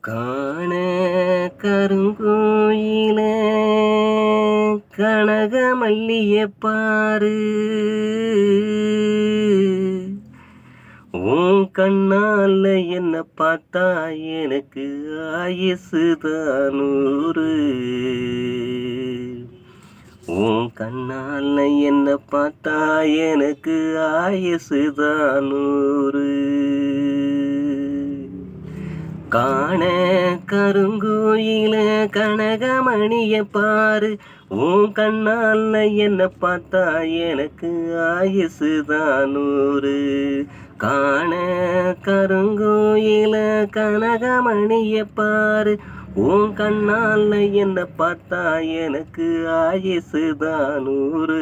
காண கருங்கோயில கனகமல்லிய பாரு, உன் கண்ணால என்ன பார்த்தா எனக்கு ஆயுசுதான் 100. உன் கண்ணால என்ன பார்த்தா எனக்கு ஆயுசுதான் 100. காண கருங்கோயில கனகமணிய பாரு, உன் கண்ணால என்ன பார்த்தா எனக்கு ஆயுசுதான் 100. காண கருங்கோயில கனகமணிய பாரு, உன் கண்ணால என்ன பார்த்தா எனக்கு ஆயுசுதான் 100.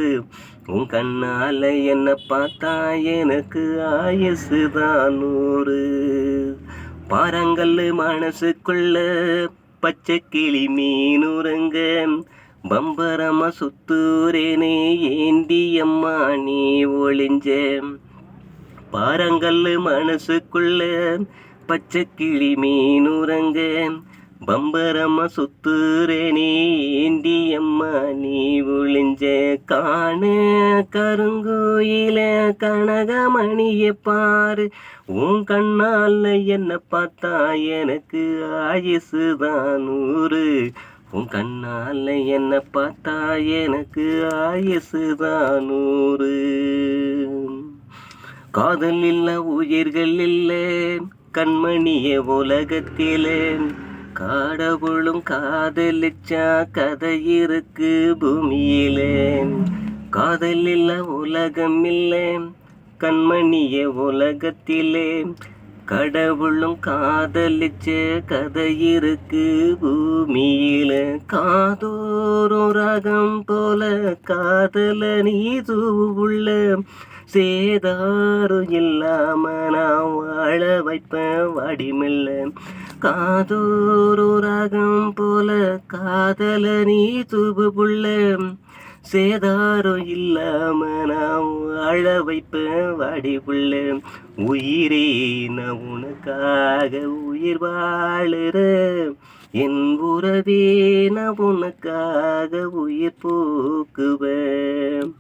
உன் கண்ணால என்ன பார்த்தா எனக்கு ஆயுசுதான் 100. பாரங்கல்லு மனசுக்குள்ள பச்சை கிளி மீனுரங்க, பம்பரமா சுத்தூரேனே ஏந்தி அம்மா நீ ஒளிஞ்ச. பாரங்கல்லு மனசுக்குள்ள பச்சை கிளி மீனுரங்க, பம்பரமா சுத்துரேனே ஏந்தி அம்மா நீ ஒளிஞ்ச. காண கருங்கோயில கனகமணிய பாரு, உன் கண்ணால என்ன பார்த்தா எனக்கு ஆயுசுதான் 100. உன் கண்ணால என்ன பார்த்தா எனக்கு ஆயுசுதான் 100. காதல் இல்ல உயிர்கள் இல்ல கண்மணிய உலகத்திலே, கடவுளும் காதலிச்சா கதை இருக்கு பூமியிலே. காதல் இல்ல உலகம் இல்லை கண்மணிய உலகத்திலே, கடவுளும் காதலிச்ச கதை இருக்கு பூமியில. காதோறும் ராகம் போல காதல நீது உள்ள, சேதாரும் இல்லாம நான் வாழ வைப்பேன் வாடிமெல்ல. காதோறும் ராகம் போல காதல நீ தூபுள்ள, சேதாரம் இல்லாம நான் வாழ வைப்பேன் வாடி புள்ள. உயிரே நான் உனக்காக உயிர் வாழுற, என் உறவே நான் உனக்காக உயிர் போக்குவேன்.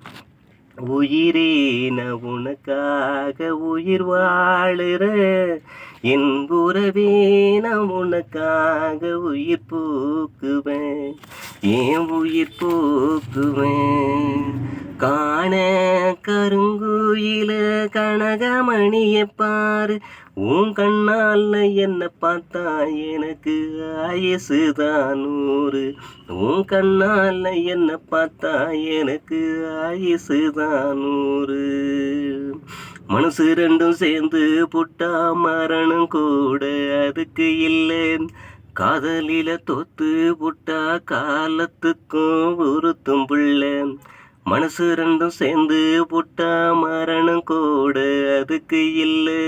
உயிரே நான் உனக்காக உயிர் வாழுற, என் உறவே நான் உனக்காக உயிர் போக்குவேன், ஏன் உயிர் போக்குவேன். காண கருங்கோயில கனகமணிய பாரு, உன் கண்ணால என்ன பார்த்தா எனக்கு ஆயுசுதான் 100. உன் கண்ணால என்ன பார்த்தா எனக்கு ஆயுசுதான் 100. மனசு ரெண்டும் சேர்ந்து புட்டா மரணம் கூட அதுக்கு இல்லை, காதலில தோத்து புட்டா காலத்துக்கும் உறுத்தும் புள்ள. மனசு ரெண்டும் சேர்ந்து புட்டா மரணம் கூட அதுக்கு இல்லை,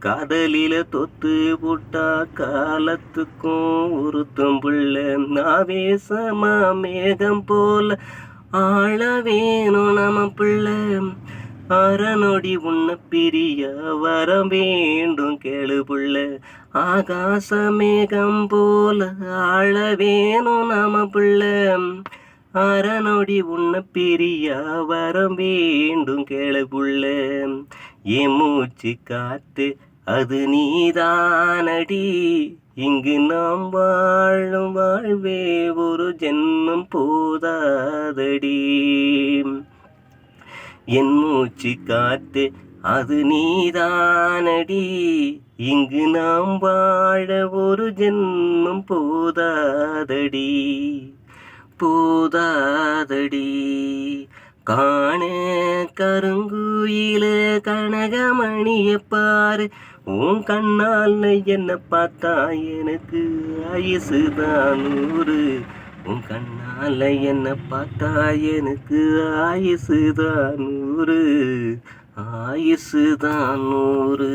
காதலில தொத்து புட்டா காலத்துக்கும் உறுத்தும் புள்ள. ஆவேசமா மேகம் போல ஆள வேணும் நம்ம பிள்ளை, அறநொடி உன்னை பிரிய வர வேண்டும் கேளு புள்ள. ஆகாச மேகம் போல ஆள வேணும் நம்ம பிள்ளை, அறநொடி உன்னை பிரிய வர வேண்டும் கேளு புள்ள. என் மூச்சு காத்து அது நீதானடி, இங்கு நாம் வாழும் வாழ்வே ஒரு ஜென்மம் போதாதடி. என் மூச்சு காத்து அது நீதானடி, இங்கு நாம் வாழ ஒரு ஜென்மம் போதாதடி போதாதடி. காண கருங்கோயில கனகமணிய பாரு, உன் கண்ணால என்ன பார்த்தா எனக்கு ஆயுசுதான் 100. உன் கண்ணால என்ன பார்த்தா எனக்கு ஆயுசுதான் 100. ஆயுசுதான் 100.